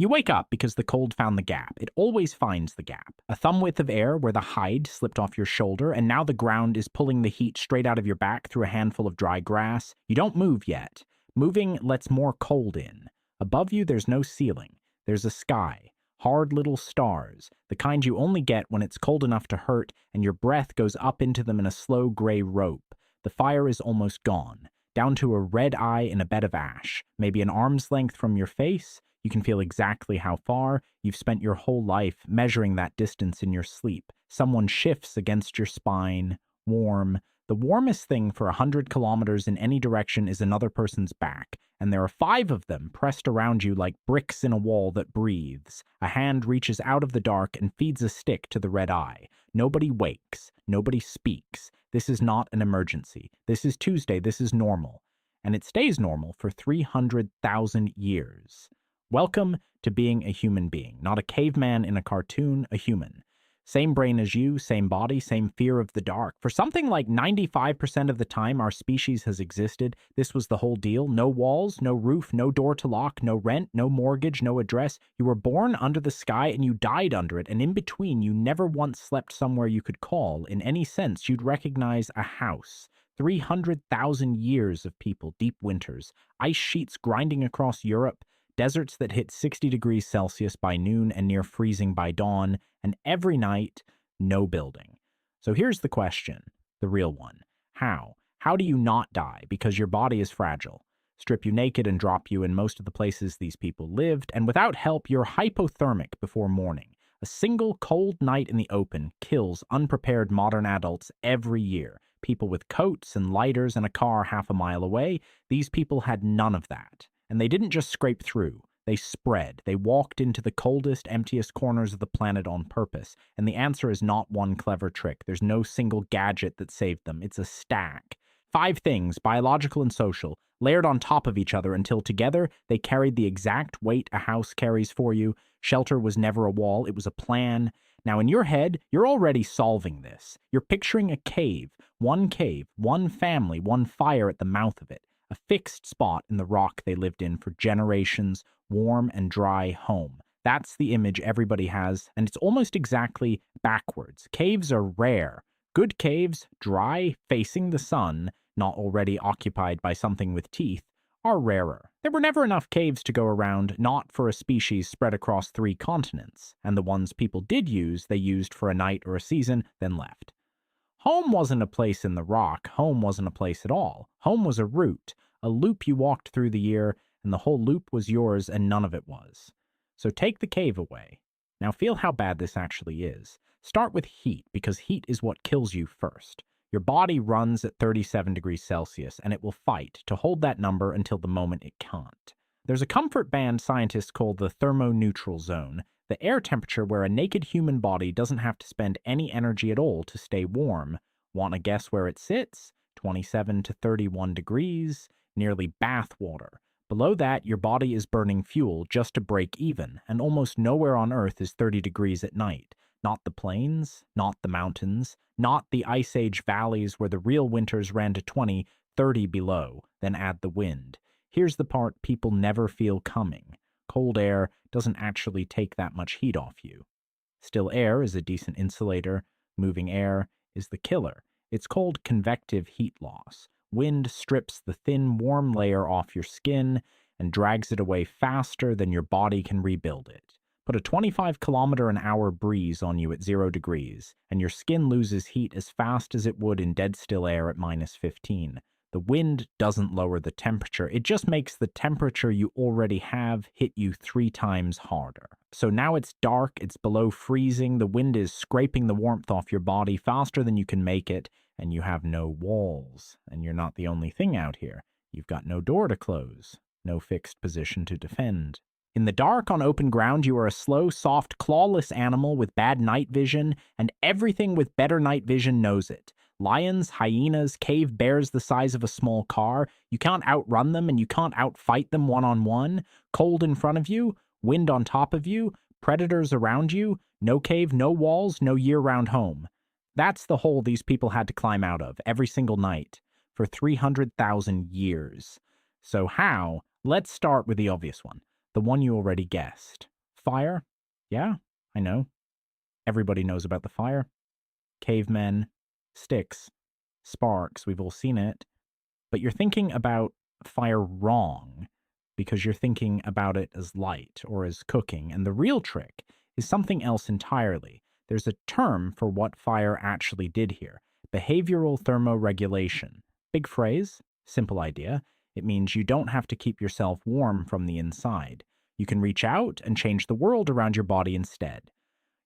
You wake up because the cold found the gap. It always finds the gap. A thumb width of air where the hide slipped off your shoulder, and now the ground is pulling the heat straight out of your back through a handful of dry grass. You don't move yet. Moving lets more cold in. Above you, there's no ceiling. There's a sky. Hard little stars, the kind you only get when it's cold enough to hurt and your breath goes up into them in a slow gray rope. The fire is almost gone, down to a red eye in a bed of ash, maybe an arm's length from your face. You can feel exactly how far. You've spent your whole life measuring that distance in your sleep. Someone shifts against your spine, warm. The warmest thing for 100 kilometers in any direction is another person's back, and there are 5 of them pressed around you like bricks in a wall that breathes. A hand reaches out of the dark and feeds a stick to the red eye. Nobody wakes. Nobody speaks. This is not an emergency. This is Tuesday. This is normal. And it stays normal for 300,000 years. Welcome to being a human being, not a caveman in a cartoon, a human. Same brain as you, same body, same fear of the dark. For something like 95% of the time our species has existed, this was the whole deal. No walls, no roof, no door to lock, no rent, no mortgage, no address. You were born under the sky and you died under it, and in between you never once slept somewhere you could call. In any sense, you'd recognize a house. 300,000 years of people, deep winters, ice sheets grinding across Europe, deserts that hit 60 degrees Celsius by noon and near freezing by dawn, and every night, no building. So here's the question, the real one. How? How do you not die? Because your body is fragile. Strip you naked and drop you in most of the places these people lived, and without help, you're hypothermic before morning. A single cold night in the open kills unprepared modern adults every year. People with coats and lighters and a car half a mile away, these people had none of that. And they didn't just scrape through. They spread. They walked into the coldest, emptiest corners of the planet on purpose. And the answer is not one clever trick. There's no single gadget that saved them. It's a stack. 5 things, biological and social, layered on top of each other until together they carried the exact weight a house carries for you. Shelter was never a wall. It was a plan. Now, in your head, you're already solving this. You're picturing a cave, one family, one fire at the mouth of it. A fixed spot in the rock they lived in for generations, warm and dry home. That's the image everybody has, and it's almost exactly backwards. Caves are rare. Good caves, dry, facing the sun, not already occupied by something with teeth, are rarer. There were never enough caves to go around, not for a species spread across 3 continents, and the ones people did use, they used for a night or a season, then left. Home wasn't a place in the rock. Home wasn't a place at all. Home was a route, a loop you walked through the year, and the whole loop was yours and none of it was. So take the cave away. Now feel how bad this actually is. Start with heat, because heat is what kills you first. Your body runs at 37 degrees Celsius, and it will fight to hold that number until the moment it can't. There's a comfort band scientists call the thermoneutral zone, the air temperature where a naked human body doesn't have to spend any energy at all to stay warm. Want to guess where it sits? 27 to 31 degrees, nearly bath water. Below that, your body is burning fuel just to break even, and almost nowhere on Earth is 30 degrees at night. Not the plains, not the mountains, not the Ice Age valleys where the real winters ran to 20, 30 below, then add the wind. Here's the part people never feel coming. Cold air doesn't actually take that much heat off you. Still air is a decent insulator. Moving air is the killer. It's called convective heat loss. Wind strips the thin, warm layer off your skin and drags it away faster than your body can rebuild it. Put a 25-kilometer-an-hour breeze on you at 0 degrees, and your skin loses heat as fast as it would in dead still air at minus 15. The wind doesn't lower the temperature. It just makes the temperature you already have hit you 3 times harder. So now it's dark, it's below freezing, the wind is scraping the warmth off your body faster than you can make it, and you have no walls. And you're not the only thing out here. You've got no door to close, no fixed position to defend. In the dark on open ground, you are a slow, soft, clawless animal with bad night vision, and everything with better night vision knows it. Lions, hyenas, cave bears the size of a small car. You can't outrun them and you can't outfight them one-on-one. Cold in front of you, wind on top of you, predators around you, no cave, no walls, no year-round home. That's the hole these people had to climb out of every single night for 300,000 years. So how? Let's start with the obvious one, the one you already guessed. Fire? Yeah, I know. Everybody knows about the fire. Cavemen, sticks, sparks, we've all seen it. But you're thinking about fire wrong because you're thinking about it as light or as cooking. And the real trick is something else entirely. There's a term for what fire actually did here: behavioral thermoregulation. Big phrase, simple idea. It means you don't have to keep yourself warm from the inside. You can reach out and change the world around your body instead.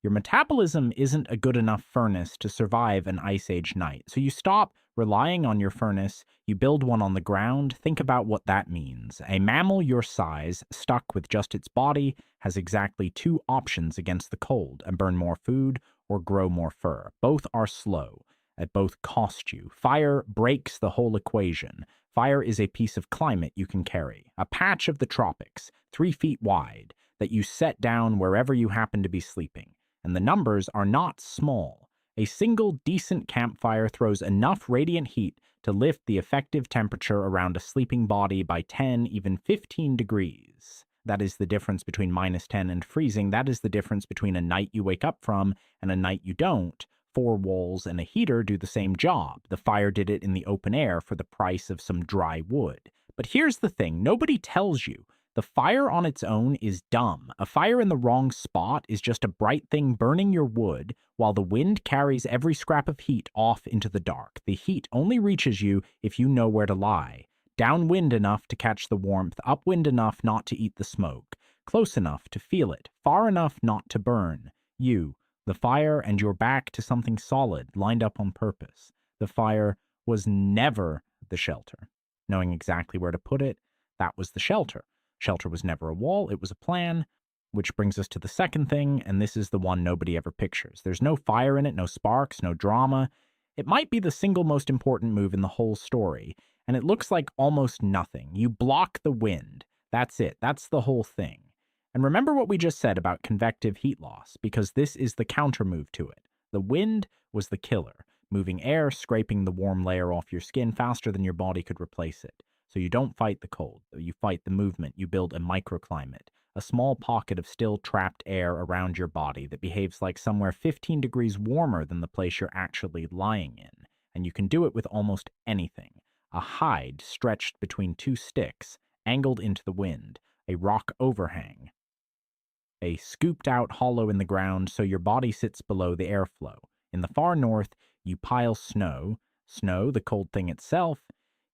Your metabolism isn't a good enough furnace to survive an ice age night, so you stop relying on your furnace, you build one on the ground. Think about what that means. A mammal your size, stuck with just its body, has exactly two options against the cold: and burn more food or grow more fur. Both are slow. Both cost you. Fire breaks the whole equation. Fire is a piece of climate you can carry, a patch of the tropics, 3 feet wide, that you set down wherever you happen to be sleeping. And the numbers are not small. A single decent campfire throws enough radiant heat to lift the effective temperature around a sleeping body by 10, even 15 degrees. That is the difference between -10 and freezing. That is the difference between a night you wake up from and a night you don't. 4 walls and a heater do the same job. The fire did it in the open air for the price of some dry wood. But here's the thing: nobody tells you. The fire on its own is dumb. A fire in the wrong spot is just a bright thing burning your wood, while the wind carries every scrap of heat off into the dark. The heat only reaches you if you know where to lie. Downwind enough to catch the warmth, upwind enough not to eat the smoke, close enough to feel it, far enough not to burn. You, the fire, and your back to something solid, lined up on purpose. The fire was never the shelter. Knowing exactly where to put it, that was the shelter. Shelter was never a wall, it was a plan, which brings us to the second thing, and this is the one nobody ever pictures. There's no fire in it, no sparks, no drama. It might be the single most important move in the whole story, and it looks like almost nothing. You block the wind. That's it. That's the whole thing. And remember what we just said about convective heat loss, because this is the counter move to it. The wind was the killer, moving air, scraping the warm layer off your skin faster than your body could replace it. So you don't fight the cold, you fight the movement. You build a microclimate, a small pocket of still trapped air around your body that behaves like somewhere 15 degrees warmer than the place you're actually lying in. And you can do it with almost anything. A hide stretched between 2 sticks, angled into the wind, a rock overhang, a scooped out hollow in the ground so your body sits below the airflow. In the far north, you pile snow, the cold thing itself,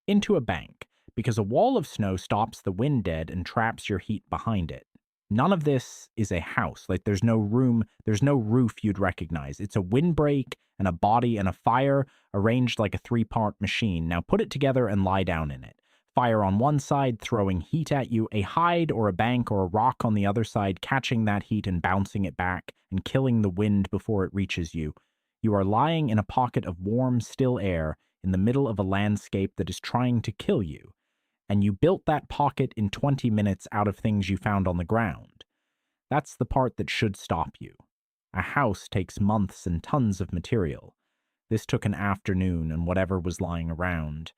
into a bank, because a wall of snow stops the wind dead and traps your heat behind it. None of this is a house. Like, there's no room, there's no roof you'd recognize. It's a windbreak and a body and a fire arranged like a 3-part machine. Now put it together and lie down in it. Fire on one side, throwing heat at you, a hide or a bank or a rock on the other side, catching that heat and bouncing it back and killing the wind before it reaches you. You are lying in a pocket of warm, still air in the middle of a landscape that is trying to kill you. And you built that pocket in 20 minutes out of things you found on the ground. That's the part that should stop you. A house takes months and tons of material. This took an afternoon and whatever was lying around.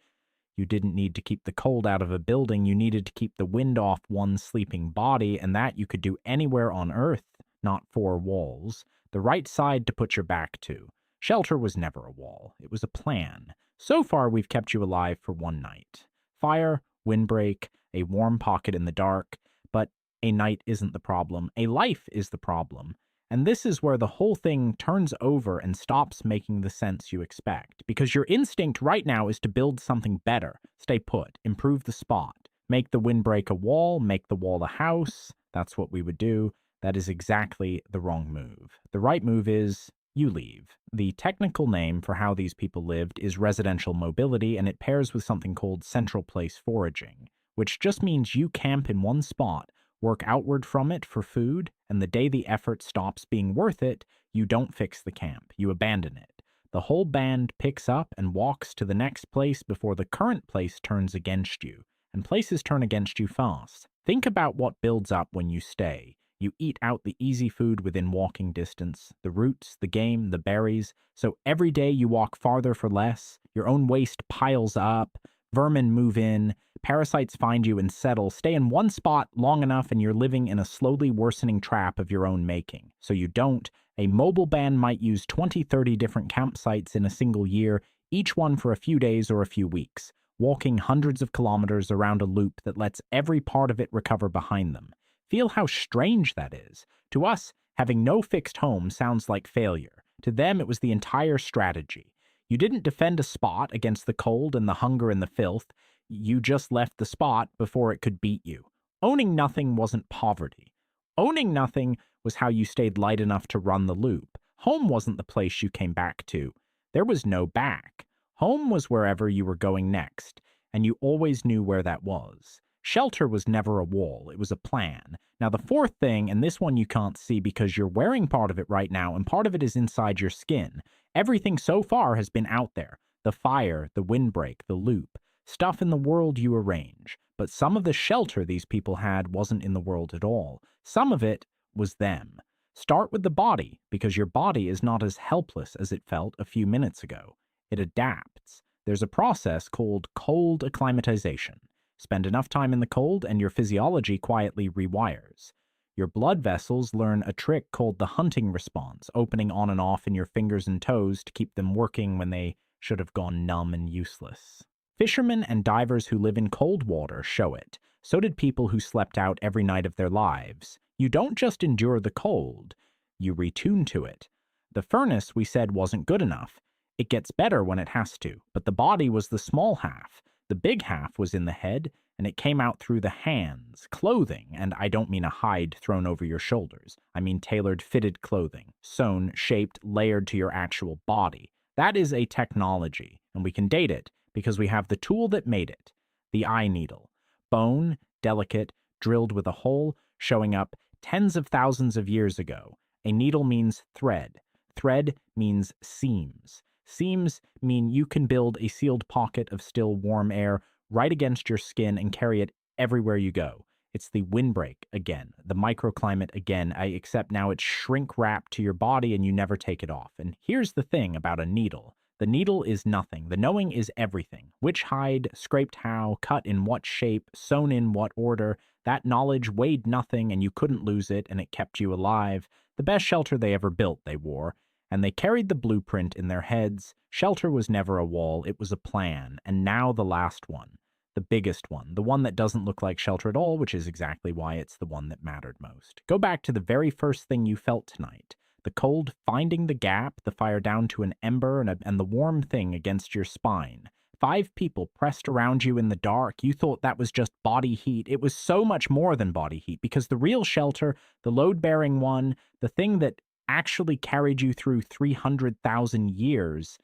You didn't need to keep the cold out of a building, you needed to keep the wind off one sleeping body, and that you could do anywhere on Earth, not 4 walls. The right side to put your back to. Shelter was never a wall, it was a plan. So far, we've kept you alive for 1 night. Fire, windbreak, a warm pocket in the dark, but a night isn't the problem. A life is the problem. And this is where the whole thing turns over and stops making the sense you expect. Because your instinct right now is to build something better, stay put, improve the spot, make the windbreak a wall, make the wall a house. That's what we would do. That is exactly the wrong move. The right move is you leave. The technical name for how these people lived is residential mobility, and it pairs with something called central place foraging, which just means you camp in one spot, work outward from it for food, and the day the effort stops being worth it, you don't fix the camp, you abandon it. The whole band picks up and walks to the next place before the current place turns against you, and places turn against you fast. Think about what builds up when you stay. You eat out the easy food within walking distance, the roots, the game, the berries, so every day you walk farther for less, your own waste piles up, Vermin move in, parasites find you and settle, stay in one spot long enough, and you're living in a slowly worsening trap of your own making. So you don't. A mobile band might use 20, 30 different campsites in a single year, each one for a few days or a few weeks, walking hundreds of kilometers around a loop that lets every part of it recover behind them. Feel how strange that is. To us, having no fixed home sounds like failure. To them, it was the entire strategy. You didn't defend a spot against the cold and the hunger and the filth. You just left the spot before it could beat you. Owning nothing wasn't poverty. Owning nothing was how you stayed light enough to run the loop. Home wasn't the place you came back to. There was no back. Home was wherever you were going next, and you always knew where that was. Shelter was never a wall, it was a plan. Now, the fourth thing, and this one you can't see because you're wearing part of it right now, and part of it is inside your skin. Everything so far has been out there. The fire, the windbreak, the loop. Stuff in the world you arrange. But some of the shelter these people had wasn't in the world at all. Some of it was them. Start with the body, because your body is not as helpless as it felt a few minutes ago. It adapts. There's a process called cold acclimatization. Spend enough time in the cold and your physiology quietly rewires. Your blood vessels learn a trick called the hunting response, opening on and off in your fingers and toes to keep them working when they should have gone numb and useless. Fishermen and divers who live in cold water show it. So did people who slept out every night of their lives. You don't just endure the cold, you retune to it. The furnace, we said, wasn't good enough. It gets better when it has to, but the body was the small half. The big half was in the head, and it came out through the hands, clothing, and I don't mean a hide thrown over your shoulders. I mean tailored, fitted clothing, sewn, shaped, layered to your actual body. That is a technology, and we can date it because we have the tool that made it, the eye needle. Bone, delicate, drilled with a hole, showing up tens of thousands of years ago. A needle means thread. Thread means seams. Seams mean you can build a sealed pocket of still warm air right against your skin and carry it everywhere you go. It's the windbreak again, the microclimate again, except now it's shrink-wrapped to your body and you never take it off. And here's the thing about a needle. The needle is nothing. The knowing is everything. Which hide, scraped how, cut in what shape, sewn in what order. That knowledge weighed nothing and you couldn't lose it and it kept you alive. The best shelter they ever built, they wore. And they carried the blueprint in their heads. Shelter was never a wall, it was a plan. And now the last one. The biggest one. The one that doesn't look like shelter at all, which is exactly why it's the one that mattered most. Go back to the very first thing you felt tonight. The cold finding the gap, the fire down to an ember, and the warm thing against your spine. 5 people pressed around you in the dark. You thought that was just body heat. It was so much more than body heat, because the real shelter, the load-bearing one, the thing that actually carried you through 300,000 years,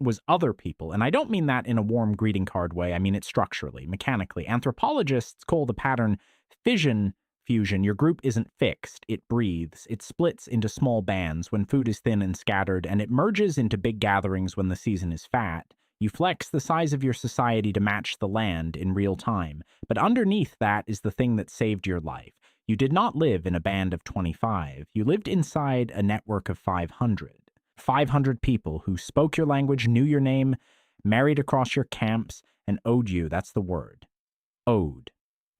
was other people. And I don't mean that in a warm greeting card way. I mean it structurally, mechanically. Anthropologists call the pattern fission fusion. Your group isn't fixed. It breathes. It splits into small bands when food is thin and scattered, and it merges into big gatherings when the season is fat. You flex the size of your society to match the land in real time. But underneath that is the thing that saved your life. You did not live in a band of 25. You lived inside a network of 500. 500 people who spoke your language, knew your name, married across your camps, and owed you. That's the word. Owed.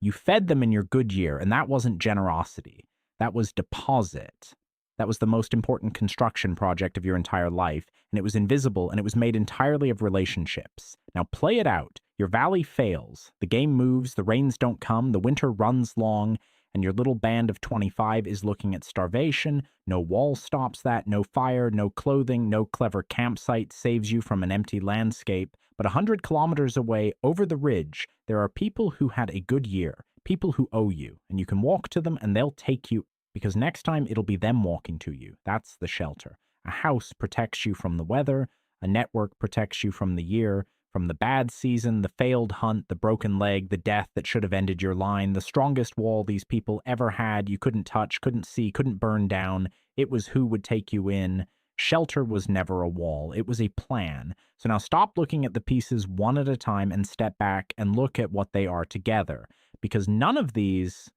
You fed them in your good year, and that wasn't generosity. That was deposit. That was the most important construction project of your entire life, and it was invisible, and it was made entirely of relationships. Now play it out. Your valley fails. The game moves, the rains don't come, the winter runs long, and your little band of 25 is looking at starvation. No wall stops that, no fire, no clothing, no clever campsite saves you from an empty landscape. But 100 kilometers away, over the ridge, there are people who had a good year, people who owe you, and you can walk to them and they'll take you, because next time it'll be them walking to you. That's the shelter. A house protects you from the weather, a network protects you from the year, from the bad season, the failed hunt, the broken leg, the death that should have ended your line, the strongest wall these people ever had you couldn't touch, couldn't see, couldn't burn down. It was who would take you in. Shelter was never a wall. It was a plan. So now stop looking at the pieces one at a time and step back and look at what they are together, because none of these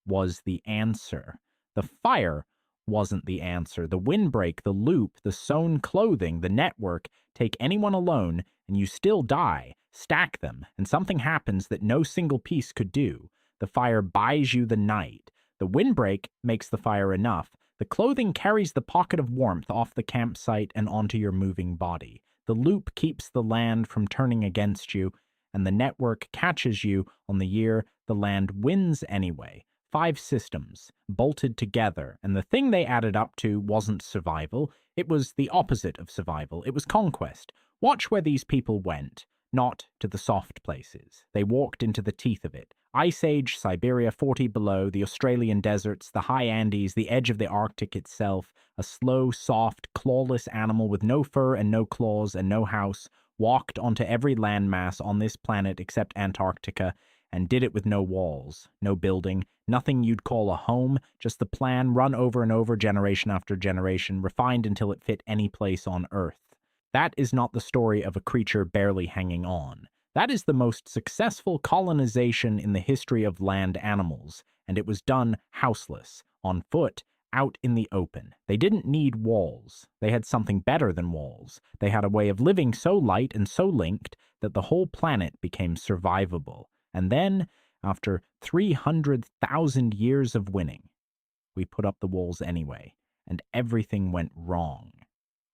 was the answer. The fire wasn't the answer. The windbreak, the loop, the sewn clothing, the network, take anyone alone, and you still die. Stack them, and something happens that no single piece could do. The fire buys you the night. The windbreak makes the fire enough. The clothing carries the pocket of warmth off the campsite and onto your moving body. The loop keeps the land from turning against you, and the network catches you on the year the land wins anyway. 5 systems, bolted together, and the thing they added up to wasn't survival. It was the opposite of survival. It was conquest. Watch where these people went. Not to the soft places. They walked into the teeth of it. Ice Age, Siberia 40 below, the Australian deserts, the high Andes, the edge of the Arctic itself, a slow, soft, clawless animal with no fur and no claws and no house, walked onto every landmass on this planet except Antarctica, and did it with no walls, no building, nothing you'd call a home, just the plan run over and over generation after generation, refined until it fit any place on Earth. That is not the story of a creature barely hanging on. That is the most successful colonization in the history of land animals, and it was done houseless, on foot, out in the open. They didn't need walls. They had something better than walls. They had a way of living so light and so linked that the whole planet became survivable. And then, after 300,000 years of winning, we put up the walls anyway, and everything went wrong.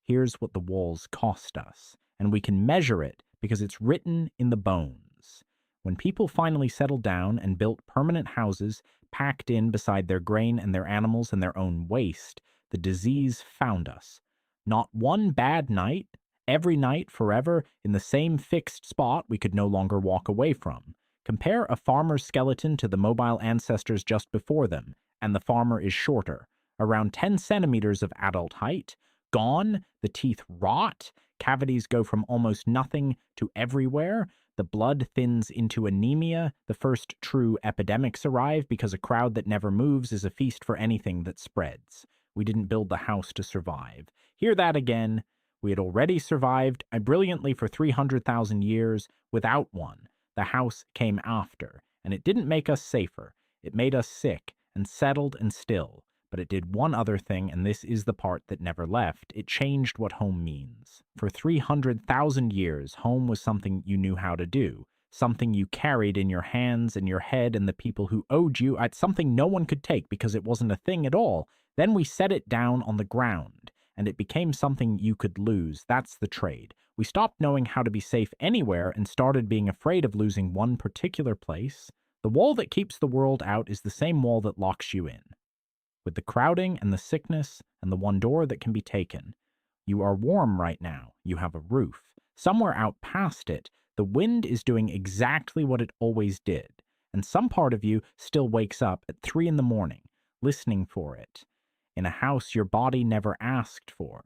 Here's what the walls cost us, and we can measure it because it's written in the bones. When people finally settled down and built permanent houses packed in beside their grain and their animals and their own waste, the disease found us. Not one bad night, every night forever, in the same fixed spot we could no longer walk away from. Compare a farmer's skeleton to the mobile ancestors just before them, and the farmer is shorter, around 10 centimeters of adult height, gone, the teeth rot, cavities go from almost nothing to everywhere, the blood thins into anemia, the first true epidemics arrive because a crowd that never moves is a feast for anything that spreads. We didn't build the house to survive. Hear that again. We had already survived brilliantly for 300,000 years without one. The house came after, and it didn't make us safer. It made us sick and settled and still. But it did one other thing, and this is the part that never left. It changed what home means. For 300,000 years, home was something you knew how to do, something you carried in your hands and your head, and the people who owed you, something no one could take because it wasn't a thing at all. Then we set it down on the ground, and it became something you could lose. That's the trade. We stopped knowing how to be safe anywhere and started being afraid of losing one particular place. The wall that keeps the world out is the same wall that locks you in. With the crowding and the sickness and the one door that can be taken. You are warm right now. You have a roof. Somewhere out past it, the wind is doing exactly what it always did, and some part of you still wakes up at 3 in the morning, listening for it, in a house your body never asked for.